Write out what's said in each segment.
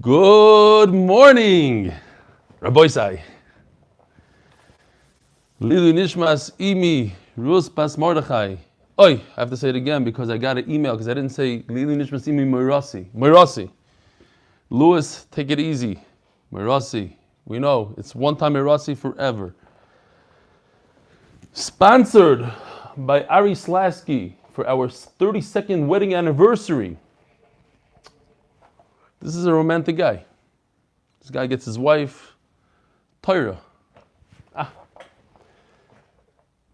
Good morning, Rabbi Sai. Lilu Nishmas Imi Rus Pas Mordechai. Oi, I have to say it again because I got an email because I didn't say Lilu Nishmas Imi Moirasi. Moirasi. Louis, take it easy. Moirasi. We know it's one time Moirasi forever. Sponsored by Eli Stefansky for our 32nd wedding anniversary. This is a romantic guy. This guy gets his wife Torah.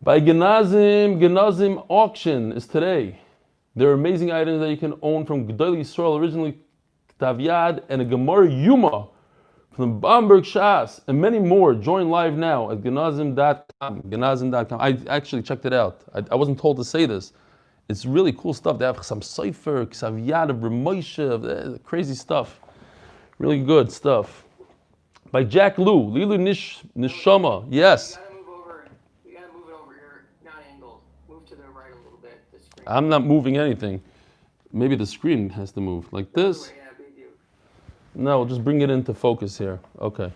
By Genazim auction is today. There are amazing items that you can own from Gedolei Yisrael, originally Ktav Yad, and a Gemara Yuma from Bamberg Shas, and many more. Join live now at genazim.com. Genazim.com. I actually checked it out. I wasn't told to say this. It's really cool stuff. They have some Sefer, Ktav Yad of Ramosha, crazy stuff. Really good stuff. By Jack Liu, Lilu Nishama. Yes. You gotta move it over. You're not angled. Move to the right a little bit. The screen. I'm not moving anything. Maybe the screen has to move. Like this? Yeah, big deal. No, we'll just bring it into focus here. Okay.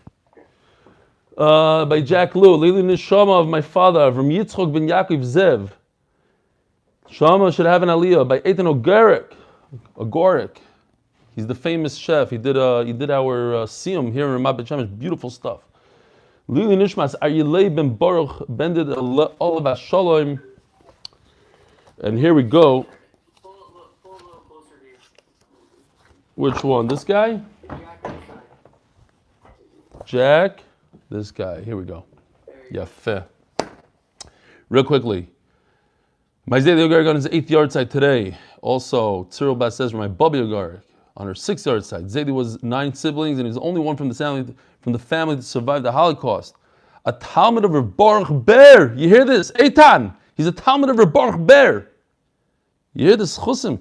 By Jack Liu, Lilu Nishama of my father, from Yitzchok ben Yaakov Zev. Shama should have an aliyah by Eitan Ogorik. He's the famous chef. He did our siyum here in Amud Beis. Beautiful stuff. Lili Nishmas Aryelei ben Baruch bended Olav Shalom. And here we go. Pull a little closer to you. Which one? This guy? Jack. This guy. Here we go. Yeah, fair. Real quickly. My Zaydi Ogarik on his 8th yard side today. Also, Cyril Bas says my Bubby Ogarik on her 6th yard side. Zaydi was 9 siblings and he was the only one from the family to survive the Holocaust. A Talmud of Reb Baruch Ber. You hear this? Eitan. He's a Talmud of Reb Baruch Ber. You hear this chusim?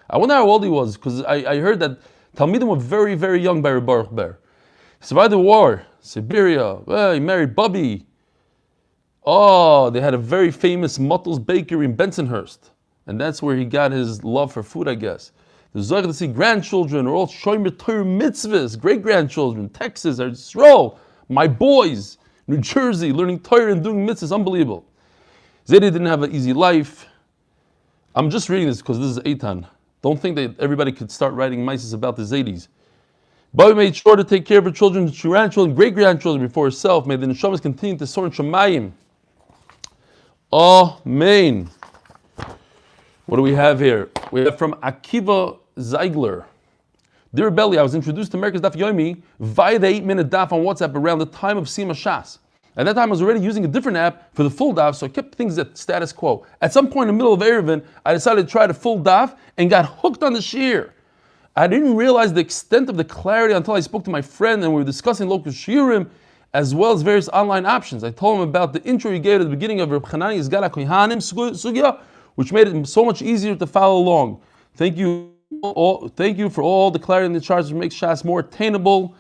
I wonder how old he was because I heard that Talmidim were very, very young by Reb Baruch Ber. He survived the war, Siberia. Well, he married Bubby. Oh, they had a very famous Muttel's Bakery in Bensonhurst. And that's where he got his love for food, I guess. The Zohar to see grandchildren are all Shomer Torah mitzvahs, great-grandchildren, Texas, Yisrael, my boys, New Jersey, learning Torah and doing mitzvahs, unbelievable. Zaydi didn't have an easy life. I'm just reading this because this is Eitan. Don't think that everybody could start writing mitzvahs about the Zaydis. Bobby made sure to take care of her children, grandchildren, great-grandchildren before herself. May the neshamas continue to soar in Shemayim. Amen. What do we have here? We have from Akiva Zeigler. Dear Belly, I was introduced to America's Daf Yomi via the 8-minute daf on WhatsApp around the time of Sima Shas. At that time, I was already using a different app for the full daf, so I kept things at status quo. At some point in the middle of Erevin, I decided to try the full daf and got hooked on the shir. I didn't realize the extent of the clarity until I spoke to my friend and we were discussing local shirim as well as various online options. I told him about the intro he gave at the beginning of Reb Chanani Yizgara Kohanim Sugya, which made it so much easier to follow along. Thank you for all the clarity in the charts, which makes Shas more attainable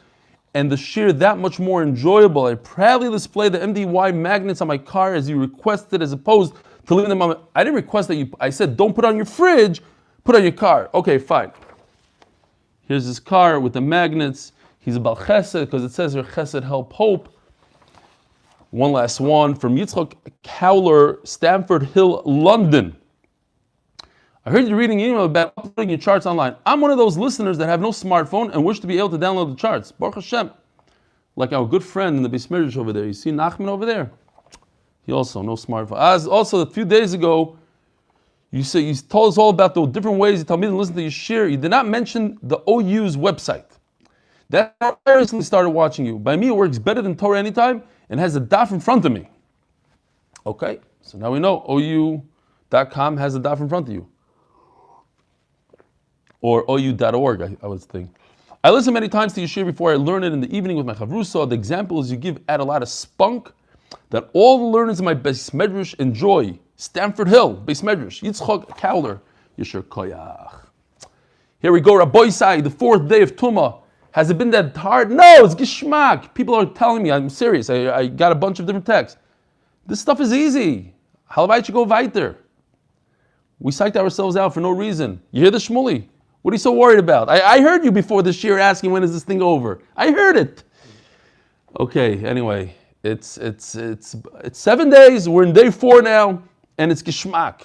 and the shir that much more enjoyable. I proudly display the MDY magnets on my car as you requested, as opposed to leaving them on. I didn't request that I said don't put on your fridge, put on your car. Okay, fine. Here's his car with the magnets. He's about chesed because it says here chesed help hope. One last one from Yitzchok Cowler, Stamford Hill, London. I heard you reading an email about uploading your charts online. I'm one of those listeners that have no smartphone and wish to be able to download the charts. Baruch Hashem. Like our good friend in the Beis Medrash over there. You see Nachman over there? He also, no smartphone. As also, a few days ago, you told us all about the different ways you told me to listen to your shir. You did not mention the OU's website. That's how I recently started watching you. By me, it works better than Torah Anytime and has a daf in front of me. Okay, so now we know OU.com has a daf in front of you. Or OU.org, I would think. I listen many times to your shir before I learn it in the evening with my chavrusa. The examples you give add a lot of spunk that all the learners in my Beis Medrash enjoy. Stamford Hill, Beis Medrash, Yitzchok Cowler, Yisher Koyach. Here we go, Rabbi Sai, the 4th day of Tumah. Has it been that hard? No, it's geschmack. People are telling me, I'm serious. I got a bunch of different texts. This stuff is easy. How about you go weiter? We psyched ourselves out for no reason. You hear the Shmuli? What are you so worried about? I heard you before this year asking when is this thing over. I heard it. Okay, anyway, it's 7 days. We're in day 4 now, and it's Geschmack.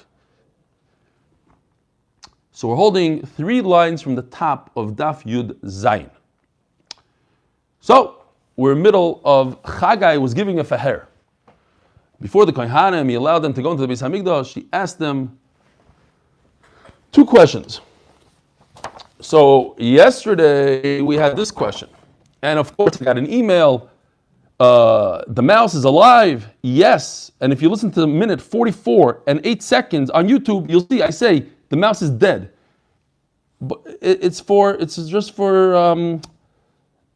So we're holding 3 lines from the top of Daf Yud Zayin. So we're in the middle of Chagai was giving a faher. Before the Kohanim, he allowed them to go into the Beis Hamikdash. He asked them 2 questions. So yesterday we had this question, and of course we got an email. The mouse is alive. Yes, and if you listen to the minute 44 and 8 seconds on YouTube, you'll see I say the mouse is dead. But it's just for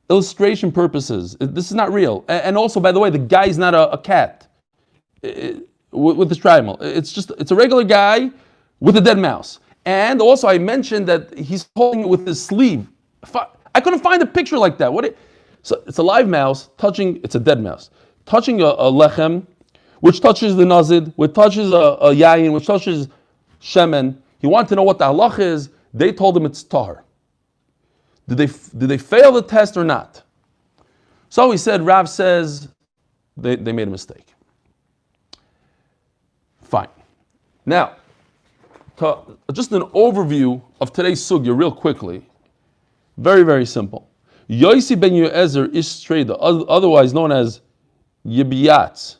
illustration purposes. This is not real. And also, by the way, the guy is not a cat with this triangle. It's a regular guy with a dead mouse. And also, I mentioned that he's holding it with his sleeve. I couldn't find a picture like that. So it's a live mouse touching. It's a dead mouse touching a lechem, which touches the nazid, which touches a yayin, which touches shemen. He wanted to know what the halach is. They told him it's tahar. Did they fail the test or not? So he said, Rav says they made a mistake. Fine. Now, just an overview of today's sugya real quickly. Very, very simple. Yosi ben Yoezer Ish Treda, otherwise known as Yibiyatz,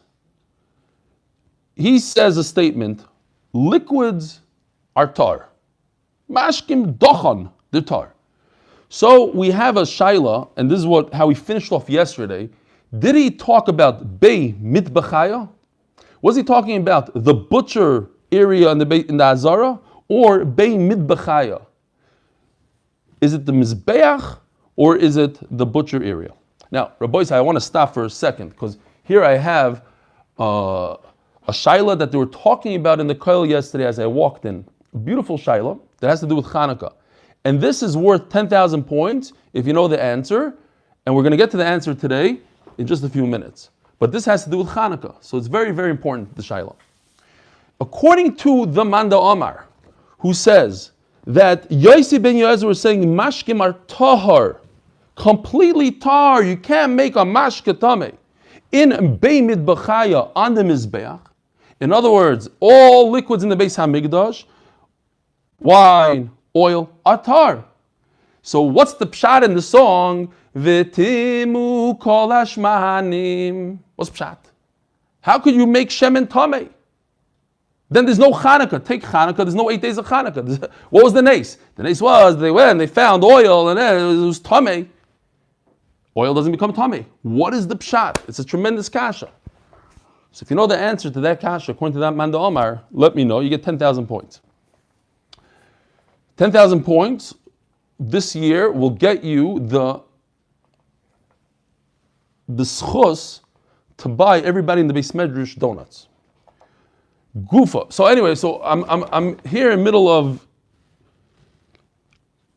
he says a statement, liquids are tar. Mashkim dochan, they're tar. So we have a shaila, and this is how we finished off yesterday. Did he talk about Bei Mitbachaya? Was he talking about the butcher area in the Azara, or Bei Mitbachaya? Is it the Mizbeach, or is it the butcher area? Now, Rabbi, I want to stop for a second, because here I have a shaila that they were talking about in the koil yesterday as I walked in. A beautiful shaila that has to do with Hanukkah. And this is worth 10,000 points if you know the answer. And we're going to get to the answer today in just a few minutes. But this has to do with Hanukkah. So it's very, very important, the shaila. According to the Manda Omar, who says that Yosi ben Yoezer was saying mashkim are tahar, completely tar. You can't make a mashke tameh in Bei Mitbachaya on the Mizbeach. In other words, all liquids in the Beis Hamikdash, wine, oil, are tar. So what's the pshat in the song? V'timu kol hashmanim. What's pshat? How could you make shemen tameh? Then there's no Hanukkah. Take Hanukkah, there's no 8 days of Hanukkah. What was the nace? The nace was, they went, they found oil, and then it was tameh. Oil doesn't become tameh. What is the pshat? It's a tremendous kasha. So if you know the answer to that kasha, according to that Manda Omar, let me know. You get 10,000 points. 10,000 points this year will get you the schus to buy everybody in the Beis Medrash donuts. Gufa. So anyway, I'm here in the middle of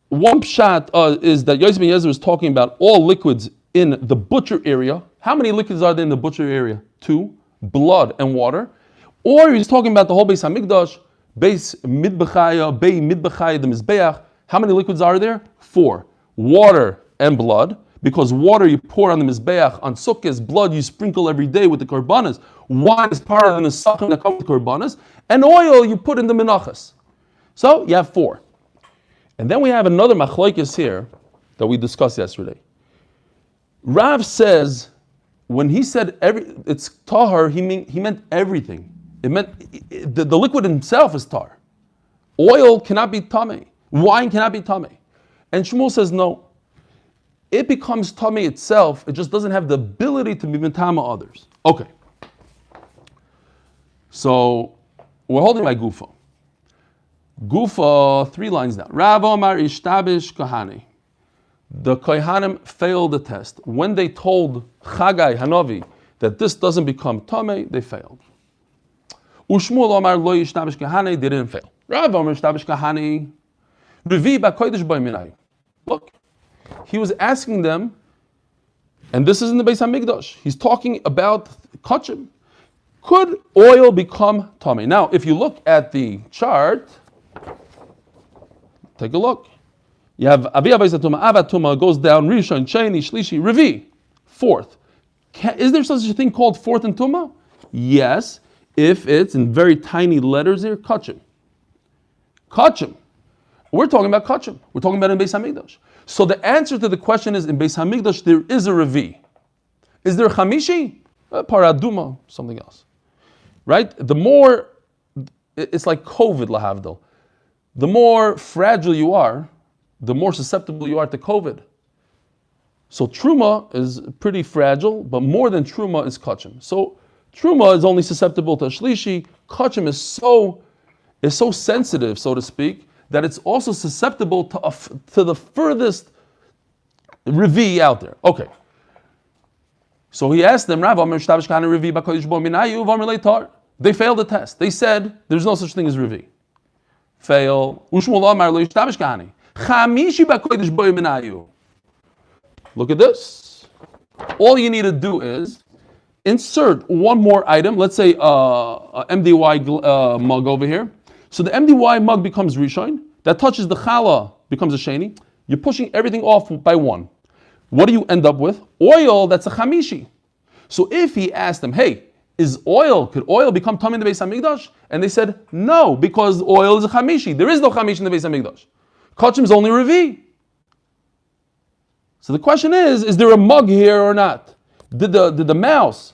one pshat is that Yosi ben Yoezer was talking about all liquids in the butcher area. How many liquids are there in the butcher area? 2, blood and water. Or he's talking about the whole Beis Hamikdash, Beis Mitbachaya, Bei Mitbachaya, the Mizbeach. How many liquids are there? 4. Water and blood. Because water you pour on the Mizbeach, on Sukkot, blood you sprinkle every day with the Korbanos. Wine is part of the Nesachim that comes with Korbanos. And oil you put in the Menachas. So you have 4. And then we have another machlokes here that we discussed yesterday. Rav says, when he said it's tahar, he meant everything. It meant the liquid himself is tar. Oil cannot be tameh. Wine cannot be tameh. And Shmooze says no. It becomes tameh itself. It just doesn't have the ability to be mitama others. Okay. So we're holding by Gufa. Gufa, 3 lines down. Rav Omar ishtabish kahani. The Kohanim failed the test. When they told Chagai Hanavi that this doesn't become tameh, they failed. Ushmuel Omar lo ishtabish kahani, they didn't fail. Rav Omar ishtabish kahani. Revi ba'kodesh b'minai. Look, he was asking them, and this is in the Beis Hamikdash. He's talking about kachim. Could oil become tameh? Now, if you look at the chart, take a look. You have Avi Abayzatuma, Avatuma goes down, Rishon, Sheni, Shlishi, Revi, fourth. Is there such a thing called fourth and Tuma? Yes, if it's in very tiny letters here, Kachim. Kachim. We're talking about Kachim. We're talking about in Beis Hamikdash. So the answer to the question is in Beis Hamikdash there is a Revi. Is there a Chamishi? Paraduma, something else. Right? The more, it's like COVID, lahavdil. The more fragile you are, the more susceptible you are to COVID. So Truma is pretty fragile, but more than Truma is Kachim. So Truma is only susceptible to Shlishi. Kachim is so sensitive, so to speak, that it's also susceptible to the furthest Revi out there. Okay. So he asked them, they failed the test. They said, there's no such thing as Revi. Fail. Look at this. All you need to do is insert one more item. Let's say a MDY mug over here. So the MDY mug becomes Rishon. That touches the challah, becomes a Sheni. You're pushing everything off by one. What do you end up with? Oil, that's a Chamishi. So if he asked them, hey, could oil become Tam in the Beis HaMikdash? And they said, no, because oil is a Chamishi. There is no Chamishi in the Beis HaMikdash. Kachim is only Revi. So the question is there a mug here or not? Did the mouse,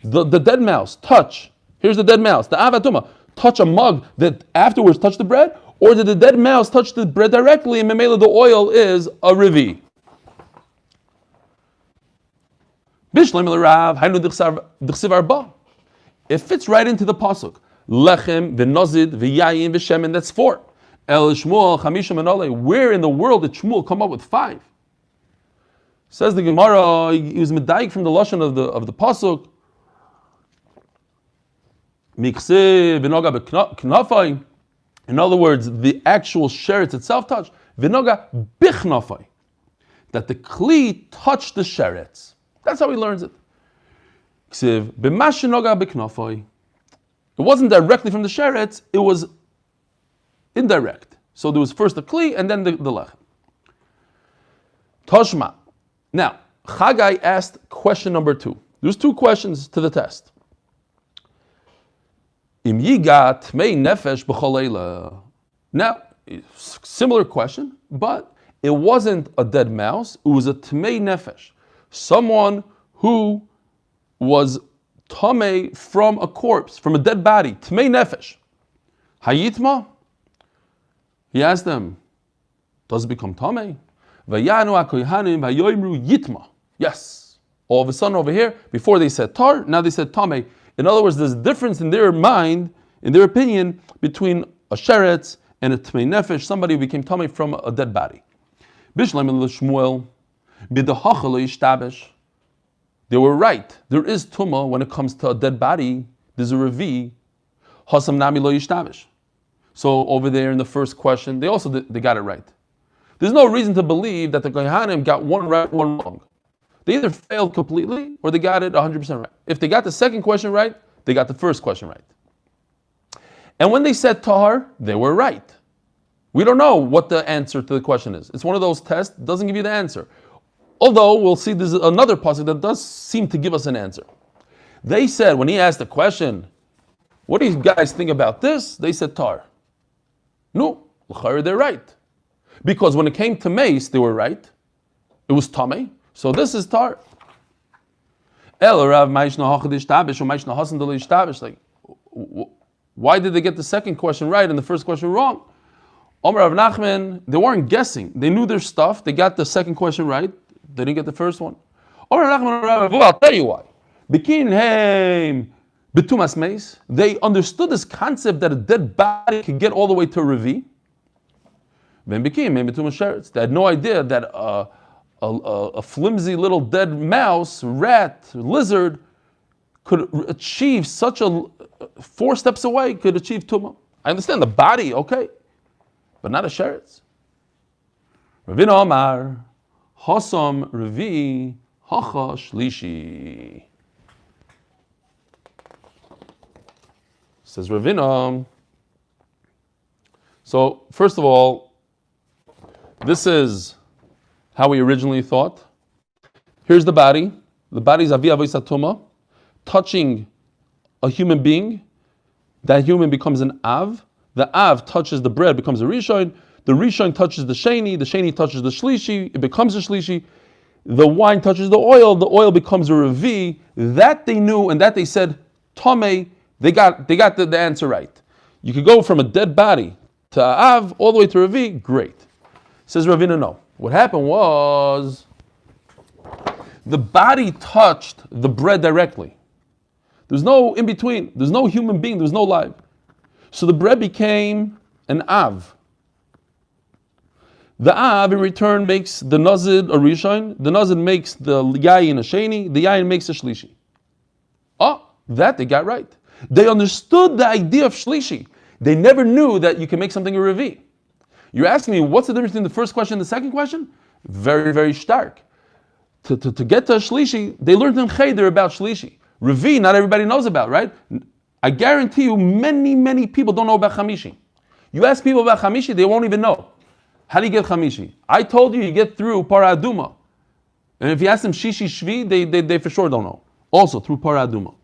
the dead mouse, touch, here's the dead mouse, the Avatuma, touch a mug that afterwards touched the bread? Or did the dead mouse touch the bread directly and Memela the oil is a Revi? It fits right into the pasuk. Lechem, v'nozid, v'yayin, v'shemen, that's 4. El Shmuel, Chamisha Menole. Where in the world did Shmuel come up with 5? Says the Gemara, he was medayik from the lashon of the pasuk. Mikse, v'noga b'knafay. In other words, the actual sheretz itself touched. V'noga b'knafay. That the kli touched the sheretz. That's how he learns it. It wasn't directly from the sheretz, it was indirect. So there was first the kli and then the lechem. Toshma. Now, Chagai asked question number 2. There's 2 questions to the test. Im yigat tmei nefesh b'chol. Now, similar question, but it wasn't a dead mouse, it was a tmei nefesh. Someone who was tamei from a corpse, from a dead body, tmei nefesh. Hayitma? He asked them, does it become tamei? Vayanu akoyhanim vayoimru yitma. Yes. All of a sudden over here, before they said tar, now they said tamei. In other words, there's a difference in their mind, in their opinion, between a sheretz and a tmei nefesh, somebody who became tamei from a dead body. Bishlam el Shmuel. They were right. There is tumah when it comes to a dead body. There's a revi. Hasam nami lo yishtavish. So over there in the first question, they got it right. There's no reason to believe that the Kohanim got one right, one wrong. They either failed completely or they got it 100% right. If they got the second question right, they got the first question right. And when they said tahar, they were right. We don't know what the answer to the question is. It's one of those tests, doesn't give you the answer. Although we'll see there's another pasuk that does seem to give us an answer. They said, when he asked the question, what do you guys think about this? They said tar. No, they're right. Because when it came to mace, they were right. It was tamei. So this is tar. Like, why did they get the second question right and the first question wrong? Omer Rav Nachman, they weren't guessing. They knew their stuff. They got the second question right. They didn't get the first one. Omer Rav Nachman, I'll tell you why. Betumas meis. They understood this concept that a dead body could get all the way to Revi. They had no idea that a flimsy little dead mouse, rat, lizard could achieve such 4 steps away, could achieve tumah. I understand the body, okay, but not a sheretz. Ravina Omar, Hasam Revi, Hacha Shlishi. Says Ravina. So, first of all, This is how we originally thought. Here's the body. The body is avi avois atuma, touching a human being. That human becomes an av. The av touches the bread, becomes a rishon. The rishon touches the sheni touches the shlishi, it becomes a shlishi. The wine touches the oil becomes a revi. That they knew, and that they said, Tomei, they got the answer right. You could go from a dead body to av, all the way to revi, great. Says Ravina, no. What happened was, the body touched the bread directly. There's no in between, there's no human being, there's no life. So the bread became an av. The av in return makes the nazid a rishon, the nazid makes the yayin a sheni, the yayin makes a shlishi. Oh, that they got right. They understood the idea of shlishi. They never knew that you can make something a revi. You're asking me, what's the difference between the first question and the second question? Very, very stark. To get to a shlishi, they learned in cheder about shlishi. Revi, not everybody knows about, right? I guarantee you, many people don't know about chamishi. You ask people about chamishi, they won't even know. How do you get chamishi? I told you get through para aduma. And if you ask them shishi shvi, they for sure don't know. Also through para aduma.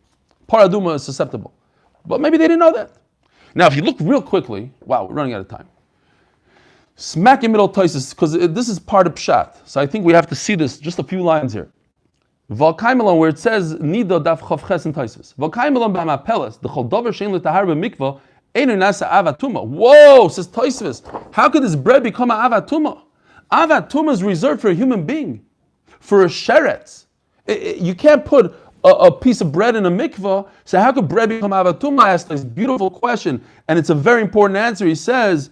Para aduma is susceptible. But maybe they didn't know that. Now, if you look real quickly, wow, we're running out of time. Smack in middle Taisus, because this is part of Pshat. So I think we have to see this, just a few lines here. Valkaimelon, where it says Nida daf chavches in Taisus. Valkaimelon b'hamapeles, the chol dover shein l'tahar b'mikvah, einu nasa avatuma. Whoa, says Taisus. How could this bread become an avatuma? Avatuma is reserved for a human being, for a sheretz. You can't put a piece of bread in a mikvah, so how could bread become avatuma? I asked this beautiful question, and it's a very important answer. He says,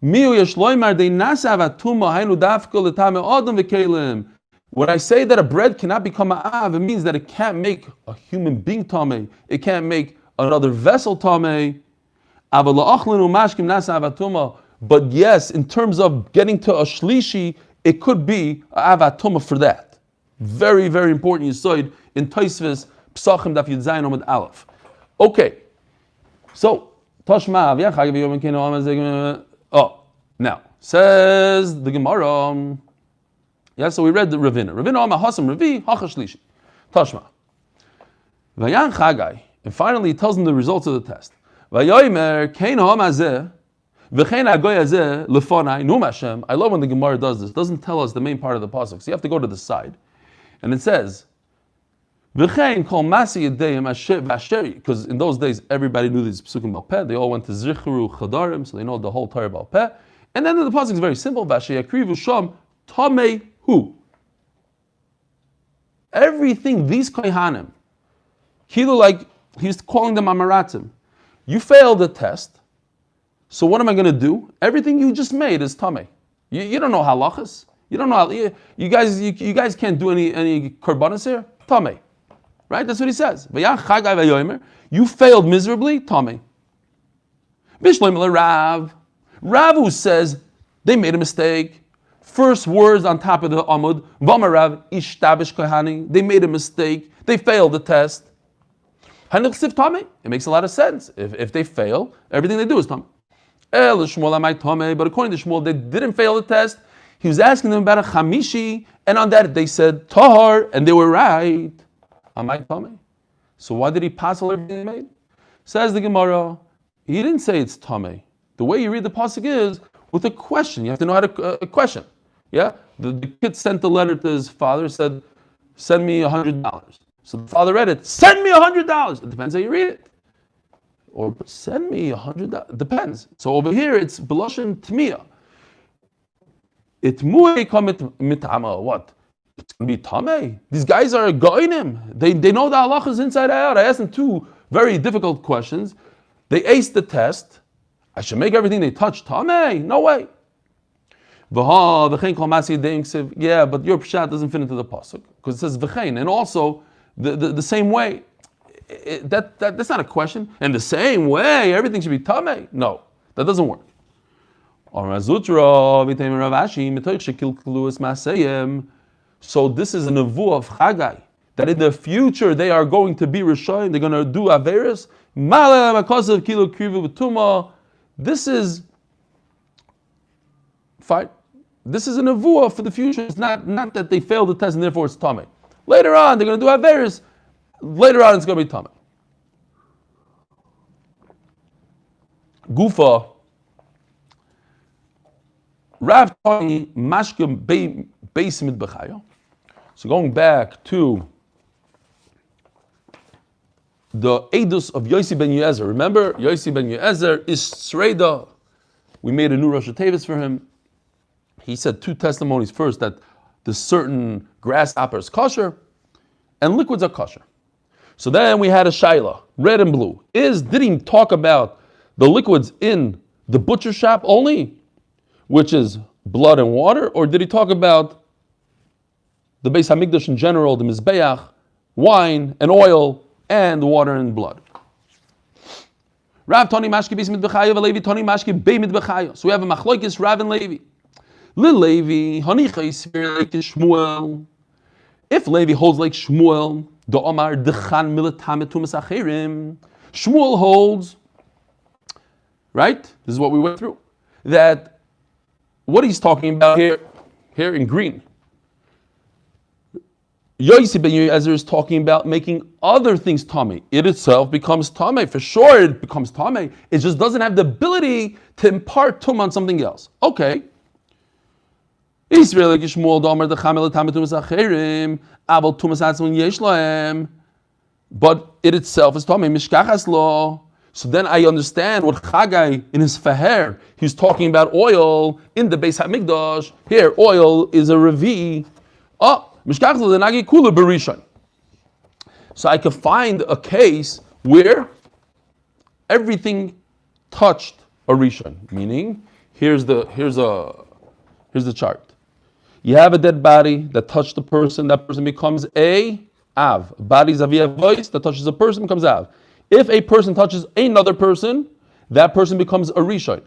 when I say that a bread cannot become an av, it means that it can't make a human being tameh. It can't make another vessel tameh. But yes, in terms of getting to a shlishi, it could be an avatuma for that. Very, very important yisoid in Tosfos Pesachim Daf Yomi Aleph. Okay, so Toshma. Oh, now, says the Gemara, yeah, so we read the Ravina. Ravina Oma Hasam Ravi, Hacha Shlishi. Tashma. Vayan Chagai, and finally he tells them the results of the test. Vayomer, Kain Hom Azeh, V'chein Agoy Azeh, Lefonai, Num Hashem. I love when the Gemara does this. It doesn't tell us the main part of the pasuk, so you have to go to the side. And it says, V'chein Kol Masi Yedeyim Asheri, because in those days everybody knew these psukim Baal Peh. They all went to Zichru Chadarim, so they know the whole Torah Baal Peh. And then the pasuk is very simple. V'asheyakrivu sham tamei hu. Everything these kohanim, like he's calling them amaratim. You failed the test, so what am I going to do? Everything you just made is tamei. You don't know halachas. You don't know how, you guys can't do any korbanos here. Tamei. Right? That's what he says. You failed miserably, Tommy. Bishleim Rav. Rav who says they made a mistake. First words on top of the Amud. Vamarav ishtabish kohani. They made a mistake. They failed the test. It makes a lot of sense. If they fail, everything they do is Tommy. But according to Shmuel, they didn't fail the test. He was asking them about a chamishi, and on that they said tahar, and they were right. So why did he pass all everything he made? Says the Gemara, he didn't say it's tamei. The way you read the pasuk is with a question. You have to know how to question. Yeah, the kid sent a letter to his father, said, "Send me $100." So the father read it. Send me $100. It depends how you read it. Or send me $100. Depends. So over here it's beloshin tmiya. It mu'ei kamit mitama. What? It's going to be tamei. These guys are goinim. They know the halachas inside out. I asked them two very difficult questions. They aced the test. I should make everything they touch tamei. No way. Yeah, but your pshat doesn't fit into the pasuk because it says v'chein, and also the same way. That's not a question. And the same way, everything should be tamei. No, that doesn't work. So this is a nevuah of Chagai, that in the future they are going to be Rishayim, they're going to do Averis. This is fine. this is a nevuah for the future. It's not that they failed the test and therefore it's tummy. Later on, they're going to do averis. Later on, it's going to be tummy. Gufa, Rav Tani Mashkim Beis Midbechayo. So going back to the Edus of Yosi ben Yezer. Remember, Yosi ben Yezer is Sreida. We made a new Rosh Hashanah for him. He said two testimonies. First, that the certain grasshopper is kosher, and liquids are kosher. So then we had a shaila, red and blue. Did he talk about the liquids in the butcher shop only, which is blood and water, or did he talk about the Beis Hamikdash in general, the Mizbeach, wine and oil, and water and blood? Rav Tani Mashki Beis Midbechayo, Levi Tani Mashki Bei Midbechayo. So we have a machlokes Rav and Levi. Levi Hanicha Yisrael like Shmuel. If Levi holds like Shmuel, the Omar Dechan Milatame Tumas Acherim. Shmuel holds, right? This is what we went through. That what he's talking about here in green. Yosi ben Yezer is talking about making other things tummy. It itself becomes tummy. For sure it becomes tummy. It just doesn't have the ability to impart tum on something else. Okay. But it itself is tummy. Mishkachas lo. So then I understand what Chagai in his Faher, he's talking about oil in the Beis HaMikdash. Here, oil is a revi. So I could find a case where everything touched a rishon. Meaning, here's the chart. You have a dead body that touched the person. That person becomes a av. Body's avia voice that touches a person becomes av. If a person touches another person, that person becomes a rishon.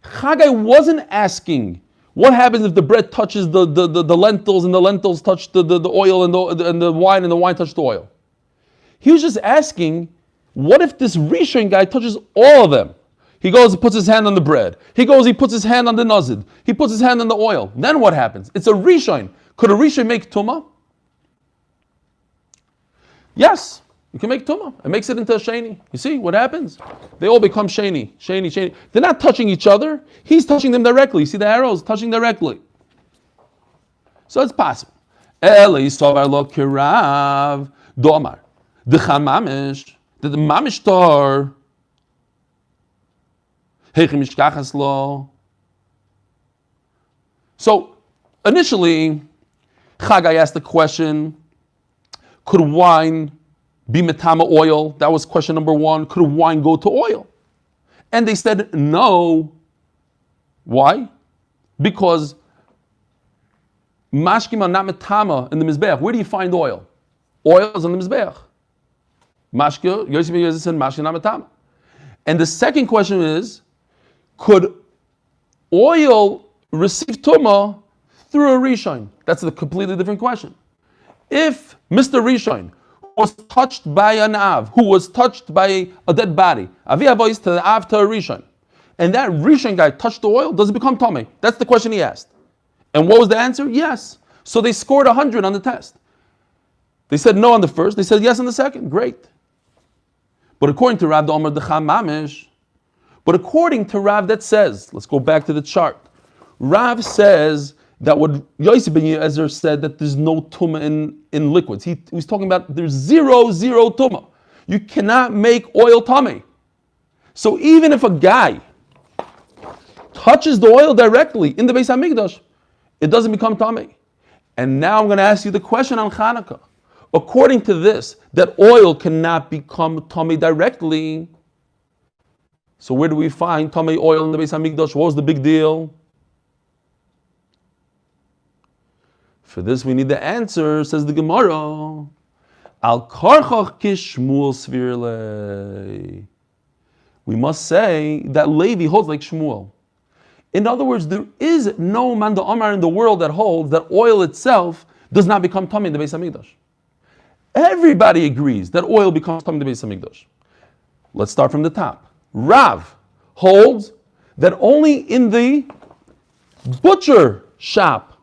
Chagai wasn't asking what happens if the bread touches the lentils and the lentils touch the oil and the wine and the wine touch the oil. He was just asking, what if this rishon guy touches all of them? He goes, he puts his hand on the bread. He goes, he puts his hand on the nazid. He puts his hand on the oil. Then what happens? It's a rishon. Could a rishon make tumah? Yes. You can make tumah. It makes it into a sheni. You see what happens? They all become sheni. They're not touching each other. He's touching them directly. You see the arrows touching directly. So it's possible. Eli Stefansky kirav domar dechan mamish the mamish tar heichim mishkachas lo. So initially, Chagai asked the question: could wine be metama oil? That was question number one. Could wine go to oil? And they said no. Why? Because mashkim are not metama in the mizbeach. Where do you find oil? Oil is on the mizbeach. Mashkim, Yosi ben Yezer said mashkim not metama. And the second question is, could oil receive tumah through a rishon? That's a completely different question. If Mr. Rishon was touched by an Av, who was touched by a dead body, Avi voice to the Av to a Rishon, and that Rishon guy touched the oil, does it become Tomei? That's the question he asked. And what was the answer? Yes. So they scored 100 on the test. They said no on the first, they said yes on the second. Great. But according to Rav, the Omer Decham Mamish, but according to Rav that says, let's go back to the chart. Rav says that what Yosi ben Yezer said, that there's no tumah in liquids. He was talking about there's zero tumah. You cannot make oil tummy. So even if a guy touches the oil directly in the Beis HaMikdash, it doesn't become tummy. And now I'm going to ask you the question on Chanukah. According to this, that oil cannot become tummy directly. So where do we find tummy oil in the Beis HaMikdash? What was the big deal? For this we need the answer, says the Gemara. Al karchach kishmul svirle. We must say that Levi holds like Shmuel. In other words, there is no man Amar in the world that holds that oil itself does not become tummy in the Beis HaMikdash. Everybody agrees that oil becomes tummy in the Beis HaMikdash. Let's start from the top. Rav holds that only in the butcher shop,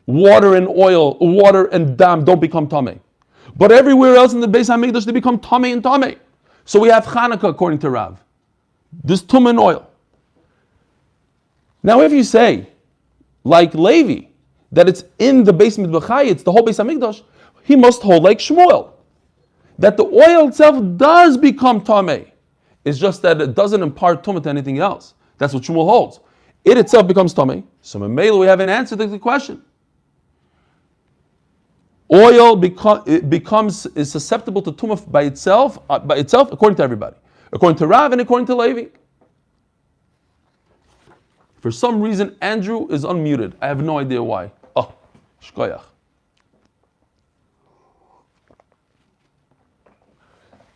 water and dam don't become tamei. But everywhere else in the Beis Hamikdash, they become tamei and tamei. So we have Chanukah according to Rav. This tum and oil. Now if you say, like Levi, that it's in the Beis Midbechai, it's the whole Beis Hamikdash, he must hold like Shmuel, that the oil itself does become tamei. It's just that it doesn't impart tumah to anything else. That's what Shmuel holds. It itself becomes tamei. So in Mela we have an answer to the question. Oil is susceptible to tumah by itself, according to everybody, according to Rav and according to Levi. For some reason, Andrew is unmuted. I have no idea why. Oh, shkoyach.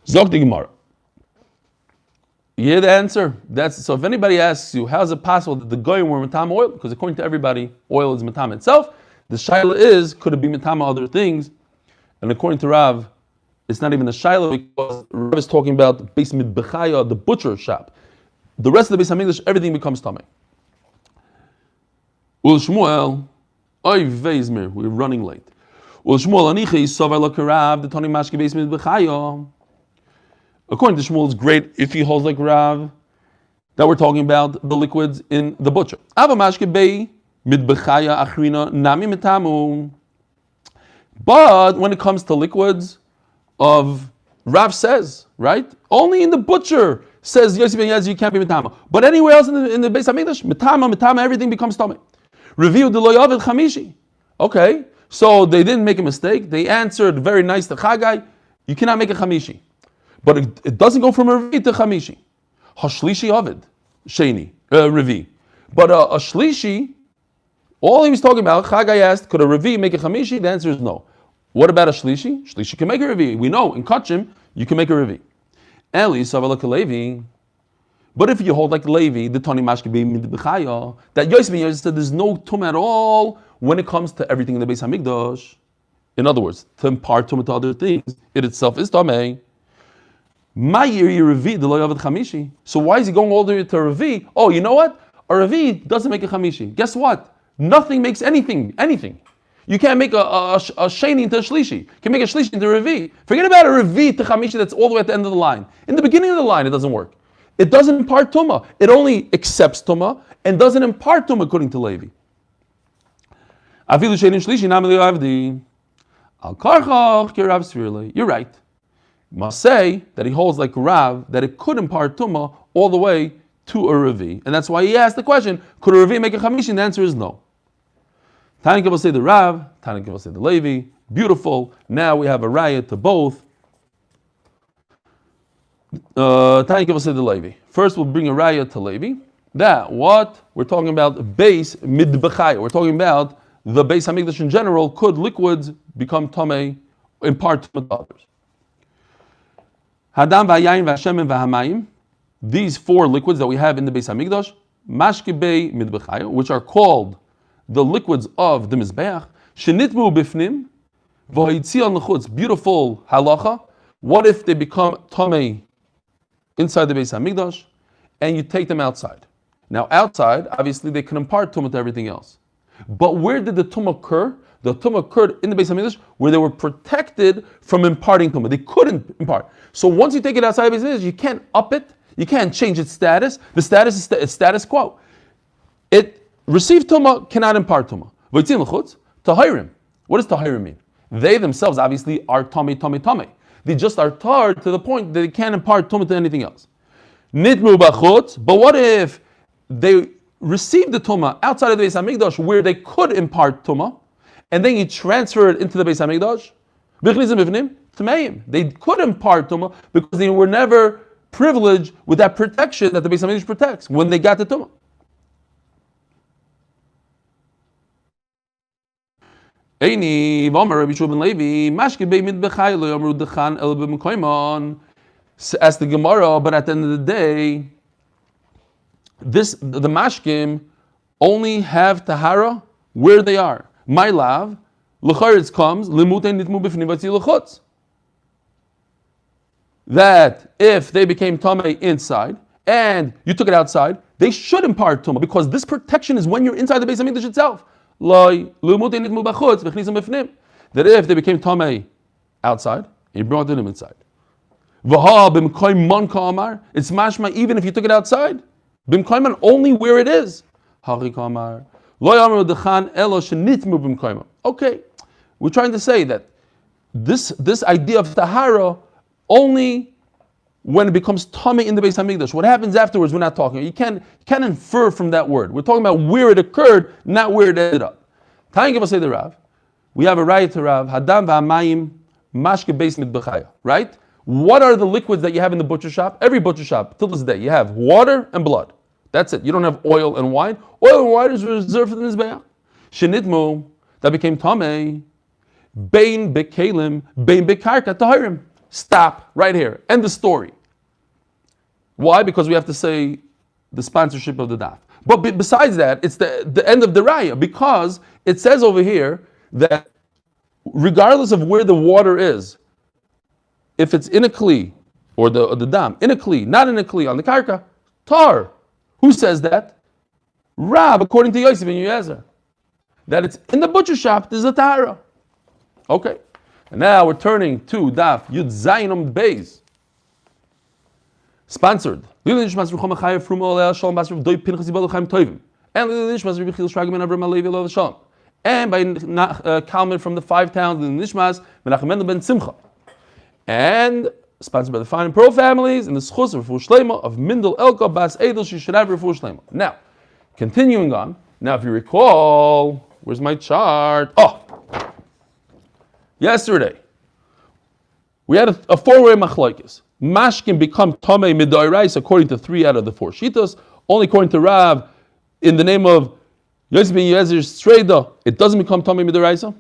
Zok the Gemara. You hear the answer? So if anybody asks you, how is it possible that the goyim were matam oil? Because according to everybody, oil is matam itself. The shaila is, could it be matam other things? And according to Rav, it's not even a shaila because Rav is talking about Beis Midbechaya, the butcher shop. The rest of the Beis Hamikdash, everything becomes tamei. Ul Shmuel, oy veizmer, we're running late. Ul Shmuel anichi savar lokarav, the toni mashke Beis Midbechaya. According to Shmuel, it's great if he holds like Rav, that we're talking about the liquids in the butcher. Ava mashke bei midbechaya achrina nami metamu. But when it comes to liquids, Rav says, right? Only in the butcher says Yosef ben Yez you can't be metama. But anywhere else in the Beis Hamikdash, metama, everything becomes tamei. Review the lo yavid chamishi. Okay, so they didn't make a mistake. They answered very nice to Chagai. You cannot make a chamishi. But it doesn't go from a Revi to Chamishi. Hashlishi Ovid, Sheni, Revi. But a Shlishi, all he was talking about, Chagai asked, could a Revi make a Chamishi? The answer is no. What about a Shlishi? Shlishi can make a Revi. We know, in Kachim, you can make a Revi. Eli Savalak Levi. But if you hold like Levi, the Toni Mashke B'Chaya, that Yosef ben Yosef said there's no tum at all when it comes to everything in the Beis Hamikdash. In other words, to impart tum to other things, it itself is tamei. So why is he going all the way to Ravi? Oh, you know what? A Ravi doesn't make a Chamishi. Guess what? Nothing makes anything. You can't make a Sheni into a Shlishi. You can make a Shlishi into a Ravi. Forget about a Ravi to Chamishi that's all the way at the end of the line. In the beginning of the line, it doesn't work. It doesn't impart Tumah. It only accepts Tumah and doesn't impart Tumah according to Levi. You're right. Must say that he holds like Rav that it could impart Tumah all the way to a Revi. And that's why he asked the question, could a Revi make a Chamishi? And the answer is no. Tanika will say the Rav, Tanika will say the Levi. Beautiful. Now we have a raya to both. Tanika will say the Levi. First we'll bring a raya to Levi. That what? We're talking about Beis Midbechai. We're talking about the Beis Hamikdash in general. Could liquids become Tamei, impart Tumah to others? Hadam v'hayayin v'hashemen v'hamayim, these four liquids that we have in the Beis Hamikdash, mashke bei midbechaya, which are called the liquids of the Mizbeach, shenitmu bifnim, v'hayitzion l'chutz, beautiful halacha. What if they become tamei inside the Beis Hamikdash, and you take them outside? Now outside, obviously they can impart tumah to everything else. But where did the tumah occur? The tumah occurred in the Beis Hamikdash where they were protected from imparting tumah. They couldn't impart. So once you take it outside of Beis Hamikdash, you can't up it. You can't change its status. The status is status quo. It received tumah, cannot impart tumah. V'yitzin l'chutz, tahirim. What does tahirim mean? They themselves obviously are tamei. They just are tar to the point that they can't impart tumah to anything else. Nitmu b'chutz. But what if they received the tumah outside of the Beis Hamikdash where they could impart tumah, and then you transfer it into the Beis Hamikdash? They could impart tumah because they were never privileged with that protection that the Beis Hamikdash protects when they got the tumah. As the Gemara, but at the end of the day, the mashkim only have tahara where they are. My love, l'charetz comes limutei nitmu b'fnim v'tzil l'chutz. That if they became tamei inside and you took it outside, they should impart tumah because this protection is when you're inside the Beis Hamikdash itself. That if they became tamei outside, you brought them inside. It's mashma even if you took it outside. Only where it is. Okay, we're trying to say that this idea of tahara only when it becomes tamei in the Beis Hamikdash. What happens afterwards, we're not talking. You can't infer from that word. We're talking about where it occurred, not where it ended up. Tanya say the Rav. We have a raya to Rav. Hadam v'amayim mashke beis mitbechaya. Right? What are the liquids that you have in the butcher shop? Every butcher shop, till this day, you have water and blood. That's it. You don't have oil and wine. Oil and wine is reserved for the Mizbeach. Shenitmu, that became tamei. Bein bekalim, bein bekarka tahirim. Stop right here. End the story. Why? Because we have to say the sponsorship of the daf. But besides that, it's the end of the raya, because it says over here that regardless of where the water is, if it's in a kli, or the dam, in a kli, not in a kli, on the karka, tar. Who says that? Rab, according to Yosef and Yezer. That it's in the butcher shop, there's a tahara. Okay. And now we're turning to Daf Yud Zayin Beis. Sponsored. And by Kalman from the 5 towns in the Nishmas, Menachem Mendel ben Simcha. And sponsored by the Fine and Pro families and the Schus of Refuah Shleima of Mindel Elka Bas Edel, she should have Refuah Shleima. Now, continuing on. Now, if you recall, where's my chart? Yesterday, we had a 4-way machlokes. Mashkin become tamei midorais according to 3 out of the 4 shitas. Only according to Rav, in the name of Yosef ben Yezer's Streda, it doesn't become tamei midoraisa.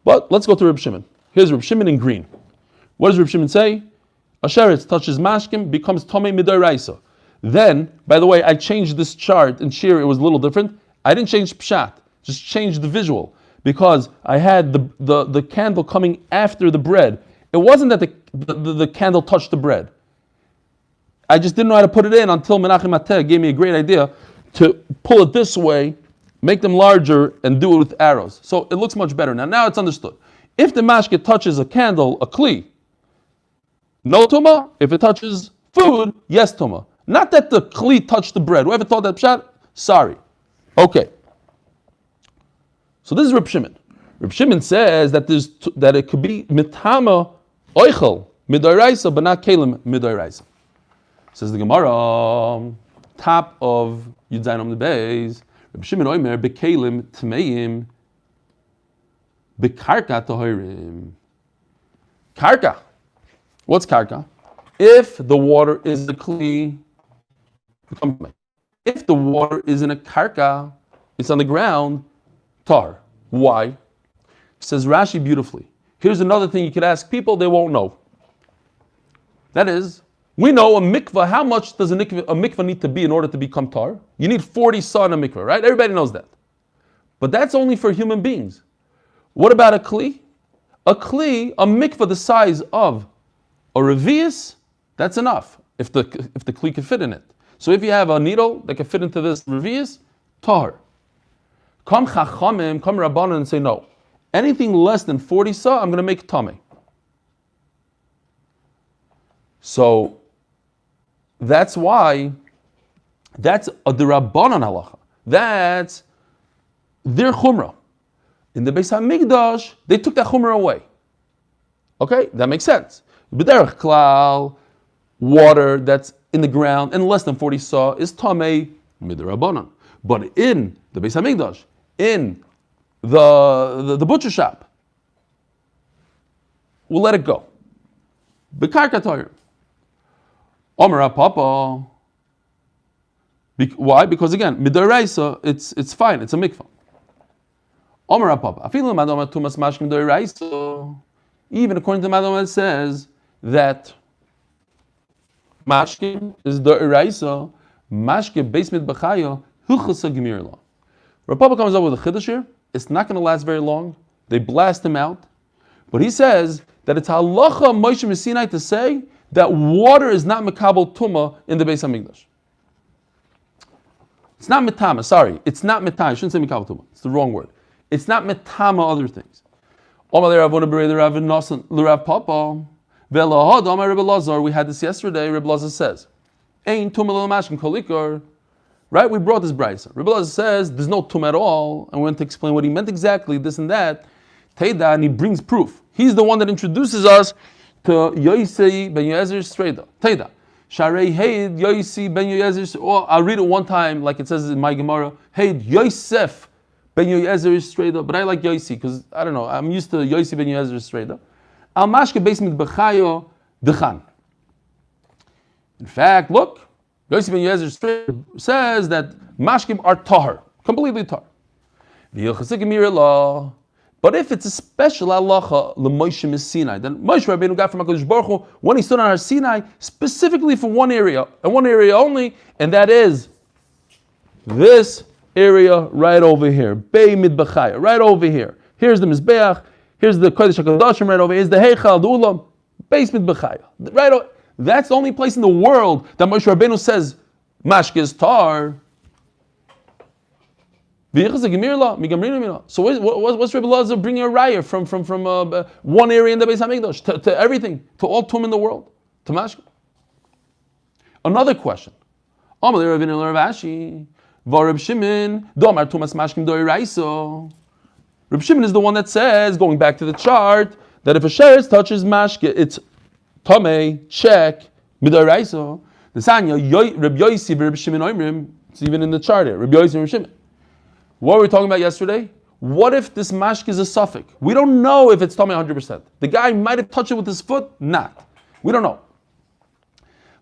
But let's go to Reb Shimon. Here's Reb Shimon in green. What does Reb Shimon say? Asheretz touches mashkin, becomes tamei midoraisa. Then, by the way, I changed this chart in Shir. It was a little different. I didn't change pshat, just changed the visual. Because I had the candle coming after the bread. It wasn't that the candle touched the bread. I just didn't know how to put it in until Menachem Ateh gave me a great idea to pull it this way, make them larger, and do it with arrows. So it looks much better. Now it's understood. If the mashke touches a candle, a kli, no tumah. If it touches food, yes tumah. Not that the kli touched the bread. Whoever thought that pshat, sorry. Okay. So this is Reb Shimon. Reb Shimon says that it could be mitama oichel midoraisa, but not kelim midoraisa. Says the Gemara, top of Yud Zayin Amud Beis. Reb Shimon oimer bekelim tmeim bekarka tahirim. Karka. What's karka? If the water is the kli, if the water is in a karka, it's on the ground. Tar. Why? Says Rashi beautifully. Here's another thing you could ask people, they won't know. That is, we know a mikvah, how much does a mikvah need to be in order to become tar? You need 40 saw in a mikvah, right? Everybody knows that. But that's only for human beings. What about a kli? A mikvah the size of a revius, that's enough, if the kli can fit in it. So if you have a needle that can fit into this revius, tar. Come Chachamim, come Rabbanan and say no. Anything less than 40 saw, I'm going to make tamei. So that's why, that's a Rabbanan halacha. That's their chumrah. In the Beis Hamikdash, they took that chumrah away. Okay, that makes sense. B'derech klal, water that's in the ground and less than 40 saw is tamei midrabanan. But in the Beis Hamikdash, in the butcher shop, we'll let it go. Bekarka toyer. Omer Papa. Why? Because again, midoraisa, it's fine. It's a mikvah. Omer Papa. Afilu madama tumas mashkim midoraisa. Even according to Madama, it says that mashkim is doiraisa. Mashkim beis mitbachaya hilchasa gemirla. Rapapa comes up with a chiddush here. It's not going to last very long. They blast him out. But he says that it's halacha Moshe Sinai to say that water is not mekabel tumah in the Beis Hamikdash. It's not metama. Sorry, it's not metama. I shouldn't say mikabel tuma. It's the wrong word. It's not metama other things. We had this yesterday. Rebbe Lazar says, "Ein tumah l'mashkim kolikor." Right? We brought this brayso. Rebbe Lazar says there's no tumah at all, and we went to explain what he meant exactly, this and that. Teida, and he brings proof. He's the one that introduces us to Yosi ben Yoezer Streda. Teida. Sharei Heid Yosi ben Yoezer. I'll read it one time, like it says in my Gemara. Heid Yosef ben Yoezer Streda. But I like Yosi because I don't know. I'm used to Yosi ben Yoezer Streda. Al Mashke Beis mit Bechayo Dechan. In fact, look, Yosi ben Yoezer Streda says that Mashkim are tahar, completely tahar. V'yilchasik Gemira law. But if it's a special halacha l'Moshe Sinai, then Moshe Rabbeinu got from HaKadosh Baruch Hu when he stood on our Sinai specifically for one area, and one area only, and that is this area right over here, Bei Midbachaya, right over here. Here's the Mizbeach, here's the Kodesh HaKadoshim right over here, here's the Heichal, the Ulam, Beis Midbachaya. Right over, that's the only place in the world that Moshe Rabbeinu says Mashke is tar. So what's Rebbe Lazar bringing a raya from one area in the Beis Hamikdash to everything, to all tum in the world, to Mashke? Another question. Reb Shimon is the one that says, going back to the chart, that if a sheretz touches Mashke, it's Tomei, check, Midoraisa. The Sanya, Reb Yosi, Reb Shimon Oimrim, it's even in the chart here, Reb Yosi and Reb Shimon. What were we talking about yesterday? What if this mashke is a suffix? We don't know if it's tummy 100%. The guy might have touched it with his foot, not. We don't know.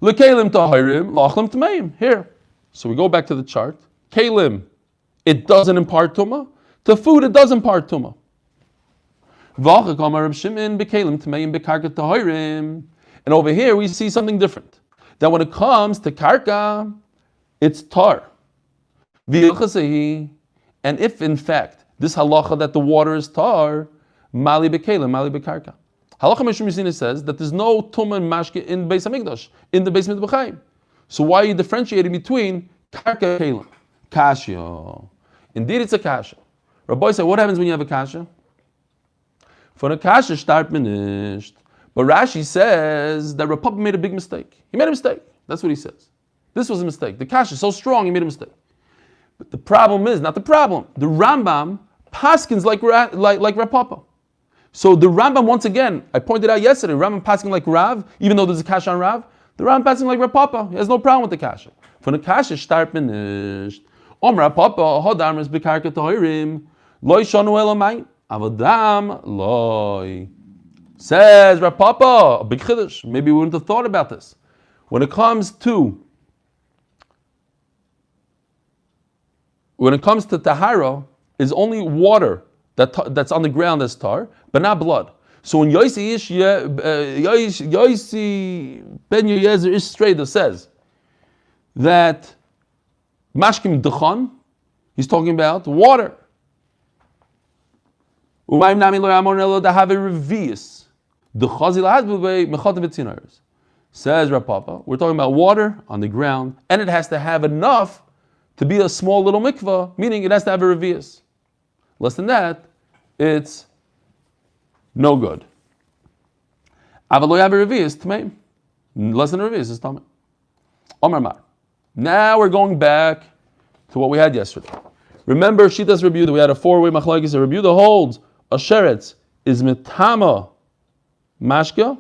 L'kelim tahirim, lachlim tmeim. Here. So we go back to the chart. Kelim, it doesn't impart tumah. To food, it does impart tumah. And over here we see something different. That when it comes to karka, it's tar. And if in fact this halacha that the water is tar, mali bekelim, mali bekarka. Halacha Mishum Yisina says that there's no tumah and mashke in Beis Hamikdash, in the Beis Mikdash. So why are you differentiating between karka and kelim? Kasha. Indeed, it's a kasha. Rabbi said, what happens when you have a kasha? For a kasha, start minished. But Rashi says that Rav Papa made a big mistake. He made a mistake. That's what he says. This was a mistake. The kasha is so strong, he made a mistake. But the problem is, not the problem, the Rambam paskins like Rav Papa. So the Rambam, once again, I pointed out yesterday, Rambam paskin like Rav, even though there's a kasha on Rav, the Rambam paskin like Rav Papa. He has no problem with the kasha. From the kasha, start minished. Rav Papa, hodam is bekarka tohirim, loy shonu elomayin, avadam loy. Says Rav Papa, a big chiddush. Maybe we wouldn't have thought about this. When it comes to tahara, is only water that's on the ground as tar, but not blood. So when Yosi ben Yoezer Ish Streda says that mashkim dechan, he's talking about water. Says Rav Papa, we're talking about water on the ground, and it has to have enough to be a small little mikvah, meaning it has to have a revius. Less than that, it's no good. Avaloy have a revius, tmeim. Less than a revius is tamei. Omar Mar. Now we're going back to what we had yesterday. Remember, Shitas Rebuda, we had a four-way machlokes. Rebuda holds a sheretz is mitama mashka,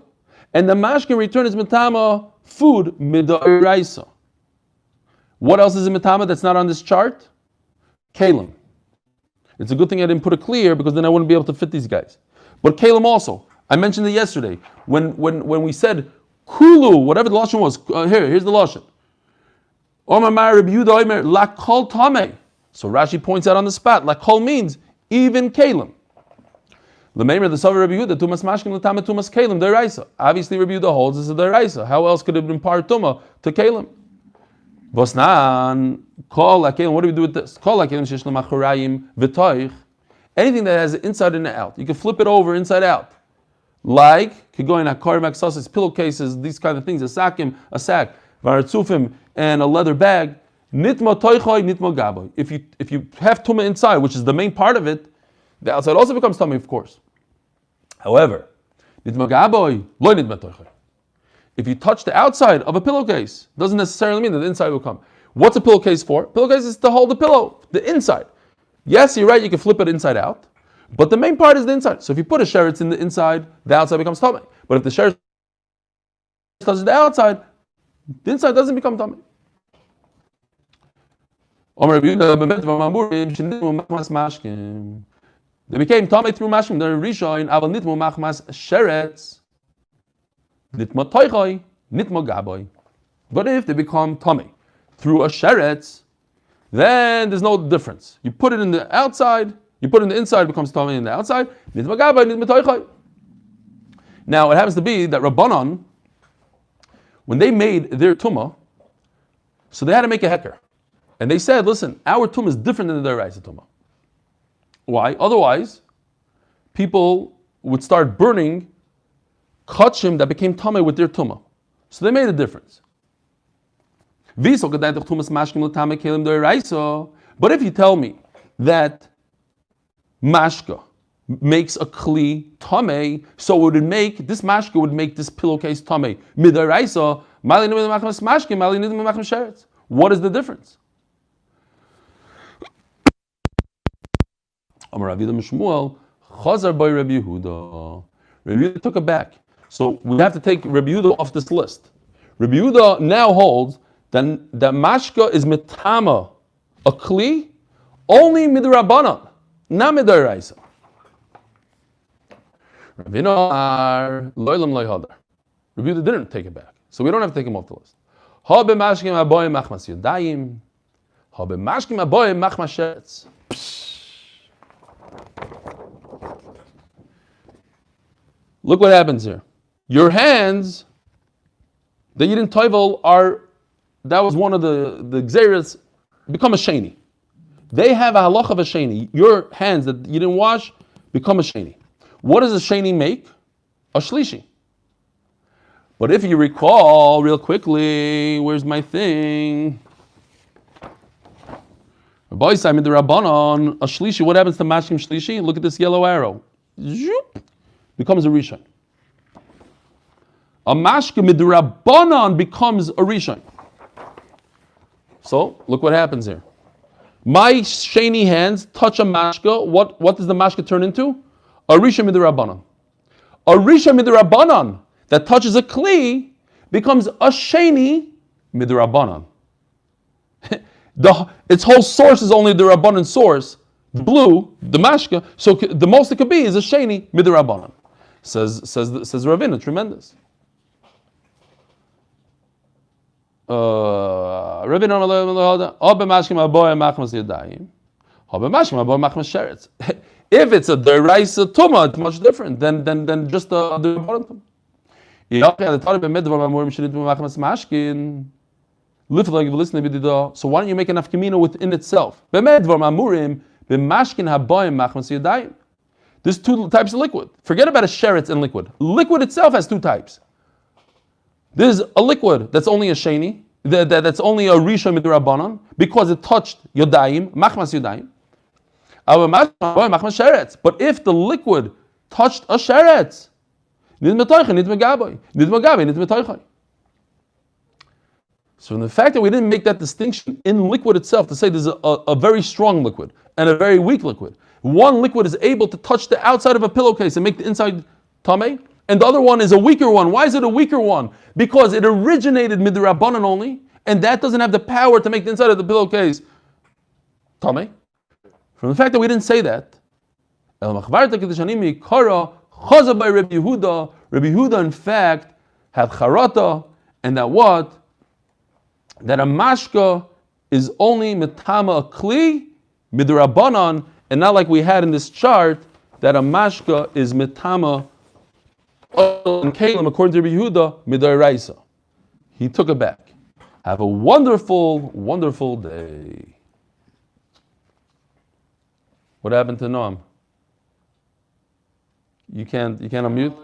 and the mashka in return is mitama food midoraisa. What else is in Matama that's not on this chart? Kalim. It's a good thing I didn't put it clear because then I wouldn't be able to fit these guys. But Kalim also. I mentioned it yesterday. When we said Kulu, whatever the Lashon was, here's the Lashon. Lakol Tame. So Rashi points out on the spot, Lakol means even Kalim. The Meimer, the Savar Rabbi Yehuda, Tumas Mashkim Latama Tumas Kalim, Deraisa. Obviously Rabbi Yehuda holds this is Deraisa. How else could it have been par Tuma to Kalim? Bosnan, call lakelim. What do we do with this? Call lakelim sheshna machorayim v'toich. Anything that has inside and out, you can flip it over inside out. Like could go in akar maksasas, pillowcases, these kind of things. A sakim, a sack, varatzufim, and a leather bag. Nitma toichoi, nitma gaboy. If you have tumah inside, which is the main part of it, the outside also becomes tummy, of course. However, nitma gaboy, loy nitma toichoi. If you touch the outside of a pillowcase, doesn't necessarily mean that the inside will come. What's a pillowcase for? Pillowcase is to hold the pillow, the inside. Yes, you're right, you can flip it inside out, but the main part is the inside. So if you put a sheretz in the inside, the outside becomes tummy. But if the sheretz touches the outside, the inside doesn't become tummy. They became tummy through mashkim. They're rishoin, aval nitmu machmas sheretz. Nitma toichoi, nitma gaboy. But if they become tummy through a sheretz, then there's no difference. You put it in the outside, you put it in the inside, it becomes tummy in the outside. Nitma gaboy, nitma toichoi. Now it happens to be that Rabbanon, when they made their tumah, so they had to make a heker. And they said, listen, our tumah is different than the deraisa tumah. Why? Otherwise, people would start burning kachim that became tamei with their tumah. So they made a difference. But if you tell me that mashka makes a kli tamei, so it would make this mashka would make this pillowcase tamei midaraisa. What is the difference? Rabbi Yehuda took it back. So we have to take Rabbi Yehuda off this list. Rabbi Yehuda now holds that mashka is mitama, a kli, only midrabanan, not midaraisa. Rabbi Yehuda didn't take it back. So we don't have to take him off the list. Look what happens here. Your hands that you didn't toivel that was one of the gzeres, become a sheni. They have a halach of a sheni. Your hands that you didn't wash become a sheni. What does a sheni make? A shlishi. But if you recall real quickly, where's my thing? Boy, Simon the Rabbanon, a shlishi. What happens to mashkim shlishi? Look at this yellow arrow. Zoop, becomes a rishon. A mashkim midrabanan becomes a rishon. So look what happens here. My sheni hands touch a mashka. What does the mashka turn into? A rishon midrabanan. A rishon midrabanan that touches a kli becomes a sheni midrabanan. Its whole source is only the Rabbanan source, the blue, the mashka. So the most it could be is a sheni midrabanan. Says Ravina, tremendous. If it's a deraisa tumah, it's much different than just the Rabbanan tumah. So why don't you make an afkamina within itself? There's two types of liquid. Forget about a sheretz and liquid. Liquid itself has two types. There's a liquid that's only a sheni, that's only a rishon midrabanan, because it touched yodayim, machmas yodayim. But if the liquid touched a sheretz, so from the fact that we didn't make that distinction in liquid itself to say there's a very strong liquid and a very weak liquid. One liquid is able to touch the outside of a pillowcase and make the inside tamei, and the other one is a weaker one. Why is it a weaker one? Because it originated midrabanan only, and that doesn't have the power to make the inside of the pillowcase tamei. From the fact that we didn't say that, Chaza by Rabbi Yehuda in fact had charata, and that what? That a mashka is only mitama a kli midrabanan, and not like we had in this chart that a mashka is mitama and kalim according to Rabbi Yehuda midaraisa. He took it back. Have a wonderful, wonderful day. What happened to Noam? You can't unmute?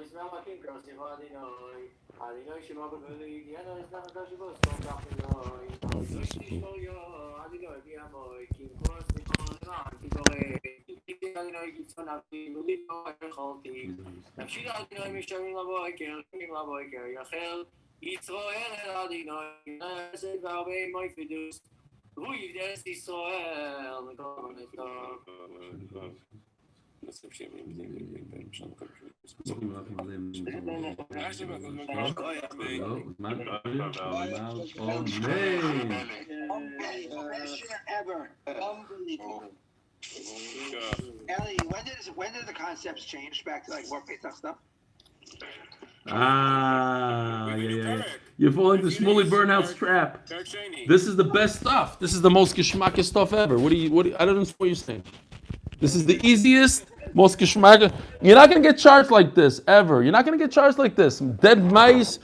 Ever. Unbelievable. Eli, when did the concepts change back to like more Pesach stuff? Yeah. You're falling to Shmuley Burnout's trap. This is the best stuff. This is the most geschmacked stuff ever. What do you, I don't understand what you're saying. This is the easiest, most geschmacked. You're not going to get charged like this, ever. You're not going to get charged like this. Dead mice,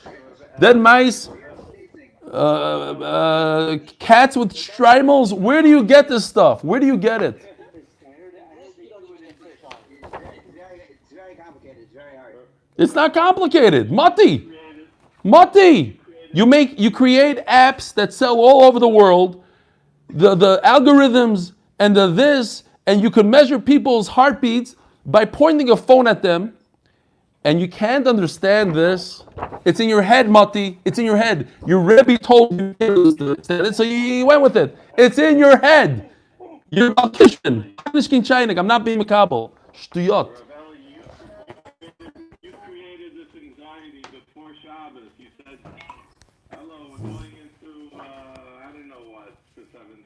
cats with strimals. Where do you get this stuff? Where do you get it? It's very complicated. It's very hard. It's not complicated. Mati. You create apps that sell all over the world. The algorithms and and you can measure people's heartbeats by pointing a phone at them. And you can't understand this. It's in your head, Mati. It's in your head. Your Rebbe told you, so you went with it. It's in your head. You're a Kishkin. I'm not being makabel. Shtuyot. You created this anxiety before Shabbos. You said, hello, we're going into, I don't know what, for 7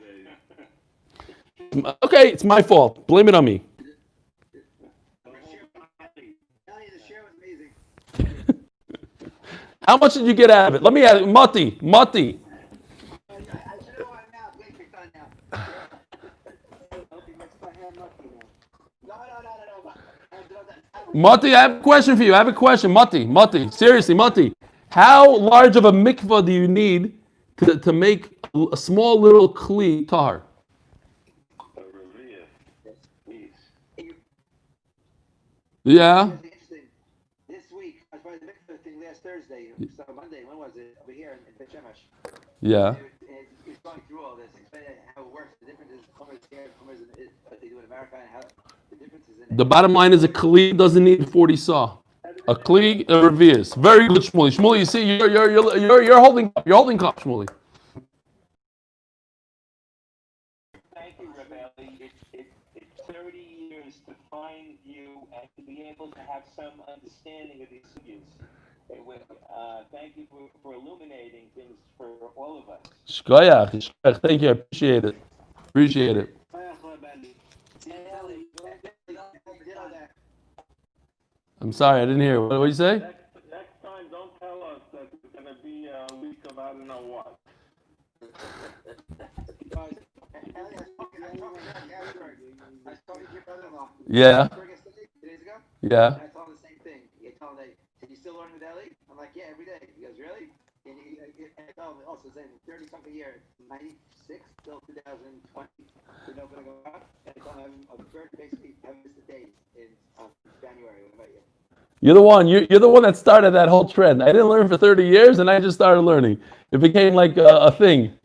days. Okay, it's my fault. Blame it on me. How much did you get out of it? Let me ask Mati. Mati, I have a question for you. Mati. Seriously, Mati. How large of a mikvah do you need to make a small little kli tahar? Yeah. This week, I was by the mikvah thing last Thursday, so Monday, when was it? Over here in Beit Shemesh. Yeah. He's going through all this, explaining how it works, the differences, Chumras here, Chumras what they do in America, and how the differences in it. The bottom line is a kli doesn't need 40 saw. A kli, a revius. Very good, Shmuley. Shmuley, you see, you're holding up. You're holding up, Shmuley. Thank you, Rebelli. It's 30 years to find you and to be able to have some understanding of these issues. Thank you for illuminating things for all of us. Shkoyach. Thank you. I appreciate it. I'm sorry, I didn't hear. What did you say? Next time, don't tell us that it's going to be a week of I don't know what. I was talking to your brother-in-law. Yeah. 2 days ago. Yeah. And I told him the same thing. I told him, "Are you still learning with Eli?" I'm like, "Yeah, every day." He goes, "Really?" And I told him, "Also, it's 30-something year, 96 till 2020. We're not going to go out." And I told him, "I'm basically having missed the days in January. What about you?" You're the one. You're the one that started that whole trend. I didn't learn for 30 years, and I just started learning. It became like a thing.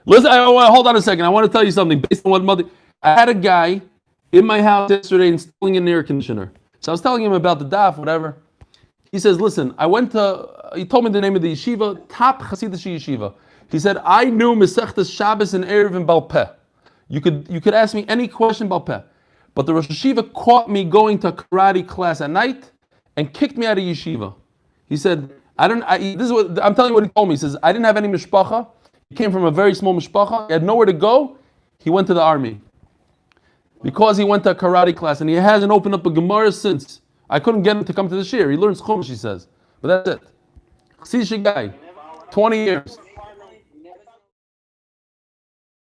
Listen, hold on a second. I want to tell you something based on what Mother. I had a guy in my house yesterday installing an air conditioner. So I was telling him about the daf, whatever. He says, "Listen, he told me the name of the yeshiva, top Hasidic yeshiva. He said, I knew Masechtas Shabbos and Erev and Baal Peh. You could ask me any question Baal Peh. But the Rosh Yeshiva caught me going to karate class at night and kicked me out of yeshiva." He said, this is what I'm telling you what he told me. He says, "I didn't have any mishpacha. He came from a very small mishpacha. He had nowhere to go. He went to the army. Because he went to a karate class and he hasn't opened up a Gemara since. I couldn't get him to come to the shir. He learns Chumash, he says. But that's it. Chassidish guy. 20 years.